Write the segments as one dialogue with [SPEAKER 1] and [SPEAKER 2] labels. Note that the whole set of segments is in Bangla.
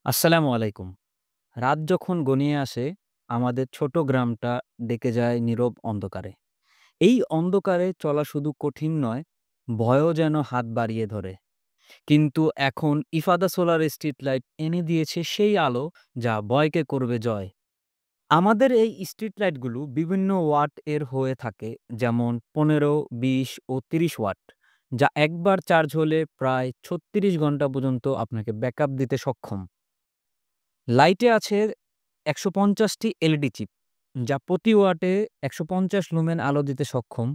[SPEAKER 1] আসসালামু আলাইকুম। রাত যখন ঘনিয়ে আসে, আমাদের ছোট গ্রামটা ডেকে যায় নীরব অন্ধকারে। এই অন্ধকারে চলা শুধু কঠিন নয়, ভয়ও যেন হাত বাড়িয়ে ধরে। কিন্তু এখন ইফাদা সোলার স্ট্রিট লাইট এনে দিয়েছে সেই আলো যা ভয়কে করবে জয়। আমাদের এই স্ট্রিট লাইটগুলো বিভিন্ন ওয়াট এর হয়ে থাকে, যেমন ১৫, ২০ ও ৩০ ওয়াট, যা একবার চার্জ হলে প্রায় ৩৬ ঘন্টা পর্যন্ত আপনাকে ব্যাকআপ দিতে সক্ষম। লাইটে আছে ১৫০টি এলইডি চিপ, যা প্রতি ওয়াটে ১৫০ লুমেন আলো দিতে সক্ষম।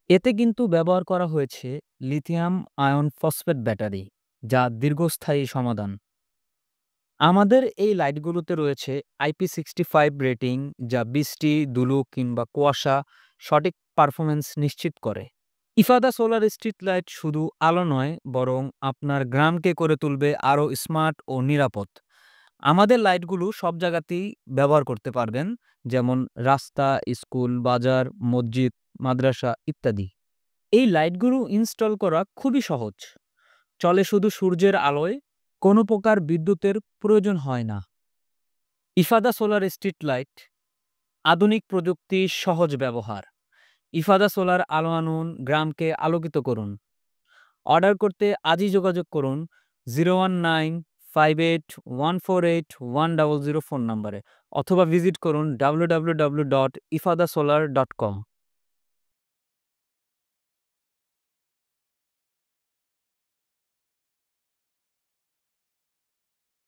[SPEAKER 1] এতে কিন্তু ব্যবহার করা হয়েছে লিথিয়াম আয়ন ফসফেট ব্যাটারি, যা দীর্ঘস্থায়ী সমাধান। আমাদের এই লাইটগুলোতে রয়েছে IP65 রেটিং, যা বৃষ্টি, ধুলো কিংবা কুয়াশা সঠিক পারফরম্যান্স নিশ্চিত করে। ইফাদা সোলার স্ট্রিট লাইট শুধু আলো নয়, বরং আপনার গ্রামকে করে তুলবে আরও স্মার্ট ও নিরাপদ। আমাদের লাইটগুলো সব জায়গাতেই ব্যবহার করতে পারবেন, যেমন রাস্তা, স্কুল, বাজার, মসজিদ, মাদ্রাসা ইত্যাদি। এই লাইটগুলো ইনস্টল করা খুবই সহজ। চলে শুধু সূর্যের আলোয়, কোনো প্রকার বিদ্যুতের প্রয়োজন হয় না। ইফাদা সোলার স্ট্রিট লাইট, আধুনিক প্রযুক্তি, সহজ ব্যবহার। ইফাদা সোলার আলো আনুন, গ্রামকে আলোকিত করুন। অর্ডার করতে আজই যোগাযোগ করুন 01958148100 ফোন নম্বরে, অথবা ভিজিট করুন www.ifadasolar.com।